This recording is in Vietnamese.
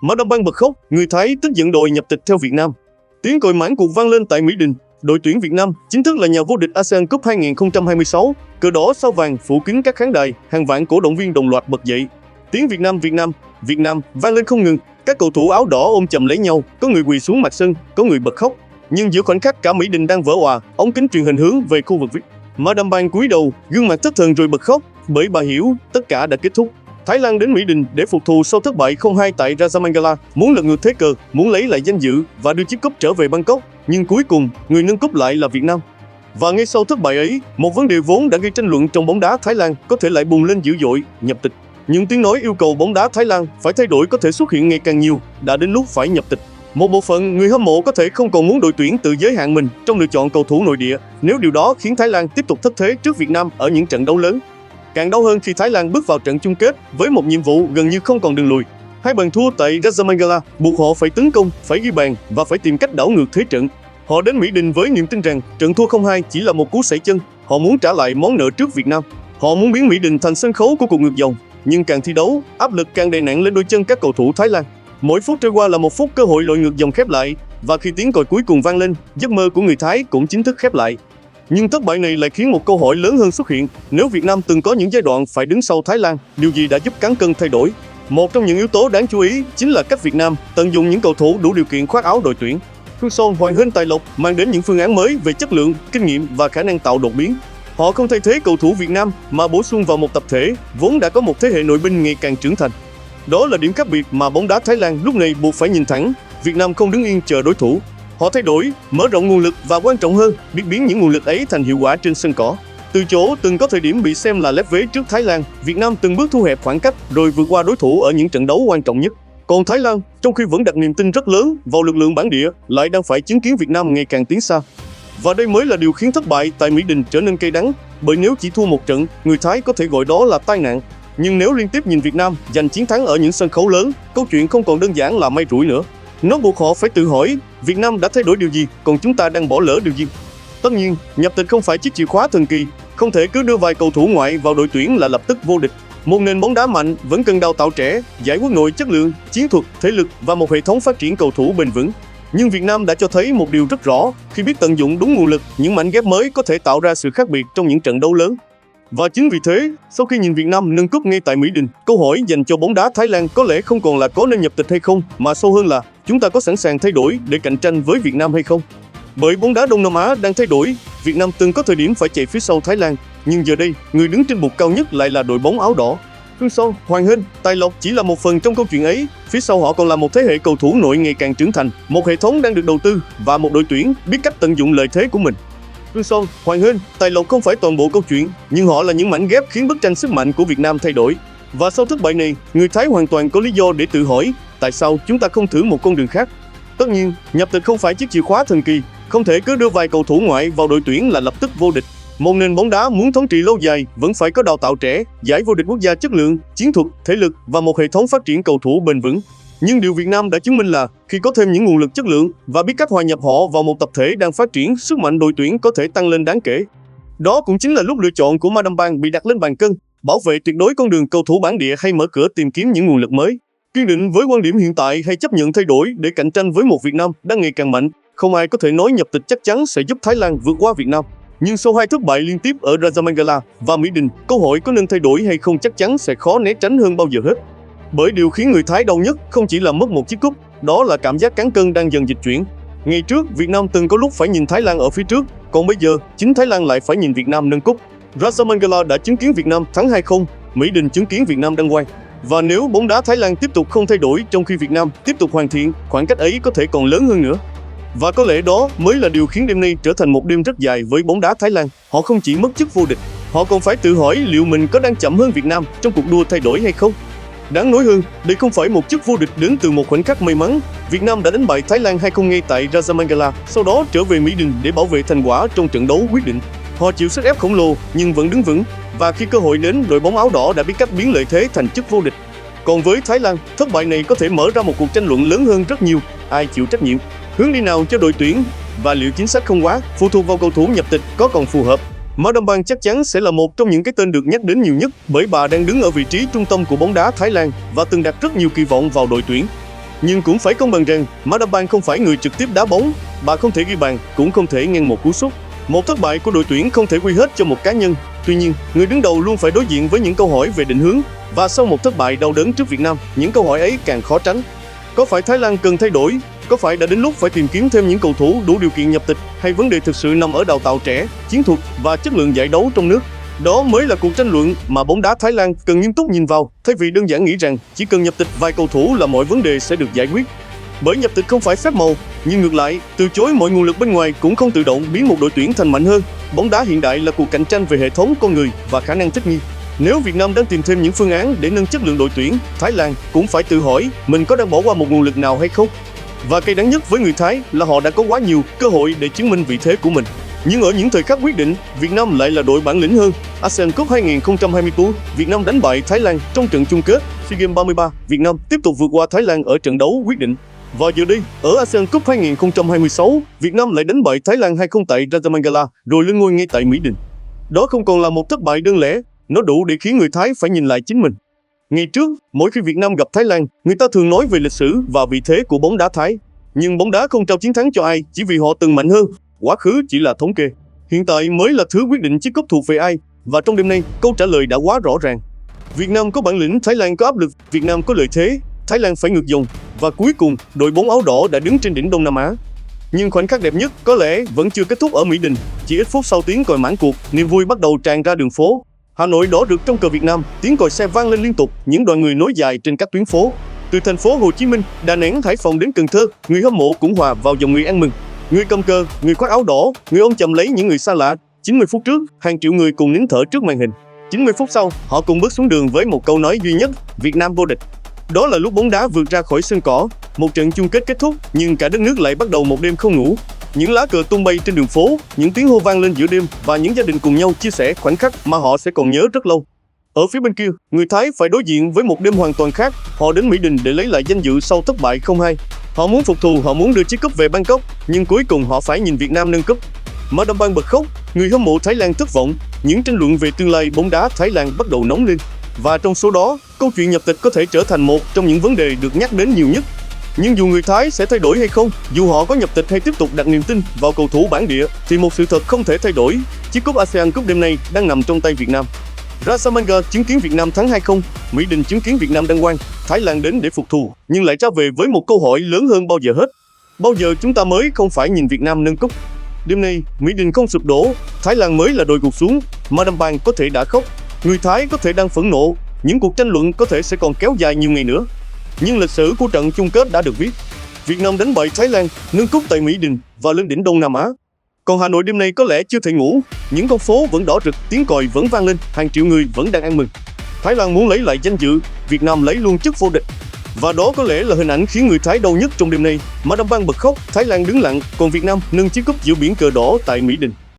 Mã Đâm Bang bật khóc, người Thái tức giận đòi nhập tịch theo Việt Nam. Tiếng còi mãn cuộc vang lên tại Mỹ Đình. Đội tuyển Việt Nam chính thức là nhà vô địch ASEAN Cup 2026. Cờ đỏ sao vàng phủ kín các khán đài, hàng vạn cổ động viên đồng loạt bật dậy. Tiếng Việt Nam, Việt Nam, Việt Nam vang lên không ngừng. Các cầu thủ áo đỏ ôm chầm lấy nhau, có người quỳ xuống mặt sân, có người bật khóc. Nhưng giữa khoảnh khắc cả Mỹ Đình đang vỡ òa, ống kính truyền hình hướng về khu vực VIP. Mã Đâm Bang cúi đầu, gương mặt thất thần rồi bật khóc, bởi bà hiểu tất cả đã kết thúc. Thái Lan đến Mỹ Đình để phục thù sau thất bại 0-2 tại Rajamangala, muốn lật ngược thế cờ, muốn lấy lại danh dự và đưa chiếc cúp trở về Bangkok. Nhưng cuối cùng, người nâng cúp lại là Việt Nam. Và ngay sau thất bại ấy, một vấn đề vốn đã gây tranh luận trong bóng đá Thái Lan có thể lại bùng lên dữ dội, nhập tịch. Những tiếng nói yêu cầu bóng đá Thái Lan phải thay đổi có thể xuất hiện ngày càng nhiều, đã đến lúc phải nhập tịch. Một bộ phận người hâm mộ có thể không còn muốn đội tuyển tự giới hạn mình trong lựa chọn cầu thủ nội địa, nếu điều đó khiến Thái Lan tiếp tục thất thế trước Việt Nam ở những trận đấu lớn. Càng đau hơn khi Thái Lan bước vào trận chung kết với một nhiệm vụ gần như không còn đường lùi. Hai bàn thua tại Rajamangala buộc họ phải tấn công, phải ghi bàn và phải tìm cách đảo ngược thế trận. Họ đến Mỹ Đình với niềm tin rằng trận thua 0-2 chỉ là một cú sẩy chân. Họ muốn trả lại món nợ trước Việt Nam. Họ muốn biến Mỹ Đình thành sân khấu của cuộc ngược dòng. Nhưng càng thi đấu, áp lực càng đè nặng lên đôi chân các cầu thủ Thái Lan. Mỗi phút trôi qua là một phút cơ hội lội ngược dòng khép lại, và khi tiếng còi cuối cùng vang lên, giấc mơ của người Thái cũng chính thức khép lại. Nhưng thất bại này lại khiến một câu hỏi lớn hơn xuất hiện. Nếu Việt Nam từng có những giai đoạn phải đứng sau Thái Lan, điều gì đã giúp cán cân thay đổi? Một trong những yếu tố đáng chú ý chính là cách Việt Nam tận dụng những cầu thủ đủ điều kiện khoác áo đội tuyển. Phương Son, Hoàng Hên, Tài Lộc mang đến những phương án mới về chất lượng, kinh nghiệm và khả năng tạo đột biến. Họ không thay thế cầu thủ Việt Nam mà bổ sung vào một tập thể vốn đã có một thế hệ nội binh ngày càng trưởng thành. Đó là điểm khác biệt mà bóng đá Thái Lan lúc này buộc phải nhìn thẳng. Việt Nam không đứng yên chờ đối thủ. Họ thay đổi, mở rộng nguồn lực và quan trọng hơn, biết biến những nguồn lực ấy thành hiệu quả trên sân cỏ. Từ chỗ từng có thời điểm bị xem là lép vế trước Thái Lan, Việt Nam từng bước thu hẹp khoảng cách rồi vượt qua đối thủ ở những trận đấu quan trọng nhất. Còn Thái Lan, trong khi vẫn đặt niềm tin rất lớn vào lực lượng bản địa, lại đang phải chứng kiến Việt Nam ngày càng tiến xa. Và đây mới là điều khiến thất bại tại Mỹ Đình trở nên cay đắng, bởi nếu chỉ thua một trận, người Thái có thể gọi đó là tai nạn. Nhưng nếu liên tiếp nhìn Việt Nam giành chiến thắng ở những sân khấu lớn, câu chuyện không còn đơn giản là may rủi nữa. Nó buộc họ phải tự hỏi, Việt Nam đã thay đổi điều gì, còn chúng ta đang bỏ lỡ điều gì? Tất nhiên, nhập tịch không phải chiếc chìa khóa thần kỳ, không thể cứ đưa vài cầu thủ ngoại vào đội tuyển là lập tức vô địch. Một nền bóng đá mạnh vẫn cần đào tạo trẻ, giải quốc nội chất lượng, chiến thuật, thể lực và một hệ thống phát triển cầu thủ bền vững. Nhưng Việt Nam đã cho thấy một điều rất rõ, khi biết tận dụng đúng nguồn lực, những mảnh ghép mới có thể tạo ra sự khác biệt trong những trận đấu lớn. Và chính vì thế, sau khi nhìn Việt Nam nâng cúp ngay tại Mỹ Đình, câu hỏi dành cho bóng đá Thái Lan có lẽ không còn là có nên nhập tịch hay không, mà sâu hơn là chúng ta có sẵn sàng thay đổi để cạnh tranh với Việt Nam hay không. Bởi bóng đá Đông Nam Á đang thay đổi, Việt Nam từng có thời điểm phải chạy phía sau Thái Lan, nhưng giờ đây, người đứng trên bục cao nhất lại là đội bóng áo đỏ. Phương Son, Hoàng Hên, Tài Lộc chỉ là một phần trong câu chuyện ấy, phía sau họ còn là một thế hệ cầu thủ nội ngày càng trưởng thành, một hệ thống đang được đầu tư và một đội tuyển biết cách tận dụng lợi thế của mình. Phương Son, Hoàng Hên, Tài Lộc không phải toàn bộ câu chuyện, nhưng họ là những mảnh ghép khiến bức tranh sức mạnh của Việt Nam thay đổi. Và sau thất bại này, người Thái hoàn toàn có lý do để tự hỏi, tại sao chúng ta không thử một con đường khác? Tất nhiên, nhập tịch không phải chiếc chìa khóa thần kỳ, không thể cứ đưa vài cầu thủ ngoại vào đội tuyển là lập tức vô địch. Một nền bóng đá muốn thống trị lâu dài vẫn phải có đào tạo trẻ, giải vô địch quốc gia chất lượng, chiến thuật, thể lực và một hệ thống phát triển cầu thủ bền vững. Nhưng điều Việt Nam đã chứng minh là khi có thêm những nguồn lực chất lượng và biết cách hòa nhập họ vào một tập thể đang phát triển, sức mạnh đội tuyển có thể tăng lên đáng kể. Đó cũng chính là lúc lựa chọn của Mã Đâm Bang bị đặt lên bàn cân, bảo vệ tuyệt đối con đường cầu thủ bản địa hay mở cửa tìm kiếm những nguồn lực mới. Kiên định với quan điểm hiện tại hay chấp nhận thay đổi để cạnh tranh với một Việt Nam đang ngày càng mạnh, không ai có thể nói nhập tịch chắc chắn sẽ giúp Thái Lan vượt qua Việt Nam. Nhưng sau hai thất bại liên tiếp ở Rajamangala và Mỹ Đình, câu hỏi có nên thay đổi hay không chắc chắn sẽ khó né tránh hơn bao giờ hết. Bởi điều khiến người Thái đau nhất không chỉ là mất một chiếc cúp, đó là cảm giác cán cân đang dần dịch chuyển. Ngày trước, Việt Nam từng có lúc phải nhìn Thái Lan ở phía trước, còn bây giờ, chính Thái Lan lại phải nhìn Việt Nam nâng cúp. Rajamangala đã chứng kiến Việt Nam thắng 2-0, Mỹ Đình chứng kiến Việt Nam đăng quang. Và nếu bóng đá Thái Lan tiếp tục không thay đổi trong khi Việt Nam tiếp tục hoàn thiện, khoảng cách ấy có thể còn lớn hơn nữa. Và có lẽ đó mới là điều khiến đêm nay trở thành một đêm rất dài với bóng đá Thái Lan. Họ không chỉ mất chức vô địch, họ còn phải tự hỏi liệu mình có đang chậm hơn Việt Nam trong cuộc đua thay đổi hay không. Đáng nói hơn, đây không phải một chức vô địch đến từ một khoảnh khắc may mắn. Việt Nam đã đánh bại Thái Lan 2-0 ngay tại Rajamangala, sau đó trở về Mỹ Đình để bảo vệ thành quả trong trận đấu quyết định. Họ chịu sức ép khổng lồ nhưng vẫn đứng vững, và khi cơ hội đến, đội bóng áo đỏ đã biết cách biến lợi thế thành chức vô địch. Còn với Thái Lan, thất bại này có thể mở ra một cuộc tranh luận lớn hơn rất nhiều. Ai chịu trách nhiệm? Hướng đi nào cho đội tuyển? Và liệu chính sách không quá phụ thuộc vào cầu thủ nhập tịch có còn phù hợp? Mã Đâm Bang chắc chắn sẽ là một trong những cái tên được nhắc đến nhiều nhất, bởi bà đang đứng ở vị trí trung tâm của bóng đá Thái Lan và từng đặt rất nhiều kỳ vọng vào đội tuyển. Nhưng cũng phải công bằng rằng Madame Bang không phải người trực tiếp đá bóng, bà không thể ghi bàn, cũng không thể ngăn một cú sút. Một thất bại của đội tuyển không thể quy hết cho một cá nhân. Tuy nhiên, người đứng đầu luôn phải đối diện với những câu hỏi về định hướng. Và sau một thất bại đau đớn trước Việt Nam, những câu hỏi ấy càng khó tránh. Có phải Thái Lan cần thay đổi? Có phải đã đến lúc phải tìm kiếm thêm những cầu thủ đủ điều kiện nhập tịch? Hay vấn đề thực sự nằm ở đào tạo trẻ, chiến thuật và chất lượng giải đấu trong nước? Đó mới là cuộc tranh luận mà bóng đá Thái Lan cần nghiêm túc nhìn vào, thay vì đơn giản nghĩ rằng chỉ cần nhập tịch vài cầu thủ là mọi vấn đề sẽ được giải quyết. Bởi nhập tịch không phải phép màu, nhưng ngược lại, từ chối mọi nguồn lực bên ngoài cũng không tự động biến một đội tuyển thành mạnh hơn. Bóng đá hiện đại là cuộc cạnh tranh về hệ thống con người và khả năng thích nghi. Nếu Việt Nam đang tìm thêm những phương án để nâng chất lượng đội tuyển, Thái Lan cũng phải tự hỏi mình có đang bỏ qua một nguồn lực nào hay không. Và cay đắng nhất với người Thái là họ đã có quá nhiều cơ hội để chứng minh vị thế của mình. Nhưng ở những thời khắc quyết định, Việt Nam lại là đội bản lĩnh hơn. ASEAN Cup 2024, Việt Nam đánh bại Thái Lan trong trận chung kết SEA Games 33. Việt Nam tiếp tục vượt qua Thái Lan ở trận đấu quyết định. Và giờ đây, ở ASEAN Cup 2026, Việt Nam lại đánh bại Thái Lan 2-0 tại Rajamangala, rồi lên ngôi ngay tại Mỹ Đình. Đó không còn là một thất bại đơn lẻ, nó đủ để khiến người Thái phải nhìn lại chính mình. Ngày trước, mỗi khi Việt Nam gặp Thái Lan, người ta thường nói về lịch sử và vị thế của bóng đá Thái. Nhưng bóng đá không trao chiến thắng cho ai chỉ vì họ từng mạnh hơn. Quá khứ chỉ là thống kê. Hiện tại mới là thứ quyết định chiếc cúp thuộc về ai. Và trong đêm nay, câu trả lời đã quá rõ ràng. Việt Nam có bản lĩnh, Thái Lan có áp lực. Việt Nam có lợi thế, Thái Lan phải ngược dòng. Và cuối cùng, đội bóng áo đỏ đã đứng trên đỉnh Đông Nam Á. Nhưng khoảnh khắc đẹp nhất có lẽ vẫn chưa kết thúc ở Mỹ Đình. Chỉ ít phút sau tiếng còi mãn cuộc, niềm vui bắt đầu tràn ra đường phố. Hà Nội đỏ rực trong cờ Việt Nam, tiếng còi xe vang lên liên tục, những đoàn người nối dài trên các tuyến phố. Từ thành phố Hồ Chí Minh, Đà Nẵng, Hải Phòng đến Cần Thơ, người hâm mộ cũng hòa vào dòng người ăn mừng. Người cầm cờ, người khoác áo đỏ, người ôm chầm lấy những người xa lạ. 90 phút trước, hàng triệu người cùng nín thở trước màn hình. 90 phút sau, họ cùng bước xuống đường với một câu nói duy nhất: Việt Nam vô địch. Đó là lúc bóng đá vượt ra khỏi sân cỏ. Một trận chung kết kết thúc, nhưng cả đất nước lại bắt đầu một đêm không ngủ. Những lá cờ tung bay trên đường phố, những tiếng hô vang lên giữa đêm và những gia đình cùng nhau chia sẻ khoảnh khắc mà họ sẽ còn nhớ rất lâu. Ở phía bên kia, người Thái phải đối diện với một đêm hoàn toàn khác. Họ đến Mỹ Đình để lấy lại danh dự sau thất bại 0-2. Họ muốn phục thù, họ muốn đưa chiếc cúp về Bangkok, nhưng cuối cùng họ phải nhìn Việt Nam nâng cúp. Madame Bang bật khóc, người hâm mộ Thái Lan thất vọng. Những tranh luận về tương lai bóng đá Thái Lan bắt đầu nóng lên. Và trong số đó, câu chuyện nhập tịch có thể trở thành một trong những vấn đề được nhắc đến nhiều nhất. Nhưng dù người Thái sẽ thay đổi hay không, dù họ có nhập tịch hay tiếp tục đặt niềm tin vào cầu thủ bản địa, thì một sự thật không thể thay đổi. Chiếc cúp ASEAN Cup đêm nay đang nằm trong tay Việt Nam. Rajamangala chứng kiến Việt Nam thắng 2-0, Mỹ Đình chứng kiến Việt Nam đăng quang. Thái Lan đến để phục thù, nhưng lại ra về với một câu hỏi lớn hơn bao giờ hết. Bao giờ chúng ta mới không phải nhìn Việt Nam nâng cúp? Đêm nay, Mỹ Đình không sụp đổ, Thái Lan mới là đội gục xuống. Madame Bang có thể đã khóc, người Thái có thể đang phẫn nộ. Những cuộc tranh luận có thể sẽ còn kéo dài nhiều ngày nữa. Nhưng lịch sử của trận chung kết đã được viết. Việt Nam đánh bại Thái Lan, nâng cúp tại Mỹ Đình và lên đỉnh Đông Nam Á. Còn Hà Nội đêm nay có lẽ chưa thể ngủ. Những con phố vẫn đỏ rực, tiếng còi vẫn vang lên, hàng triệu người vẫn đang ăn mừng. Thái Lan muốn lấy lại danh dự, Việt Nam lấy luôn chức vô địch. Và đó có lẽ là hình ảnh khiến người Thái đau nhất trong đêm nay. Madame Bang bật khóc, Thái Lan đứng lặng, còn Việt Nam nâng chiếc cúp giữa biển cờ đỏ tại Mỹ Đình.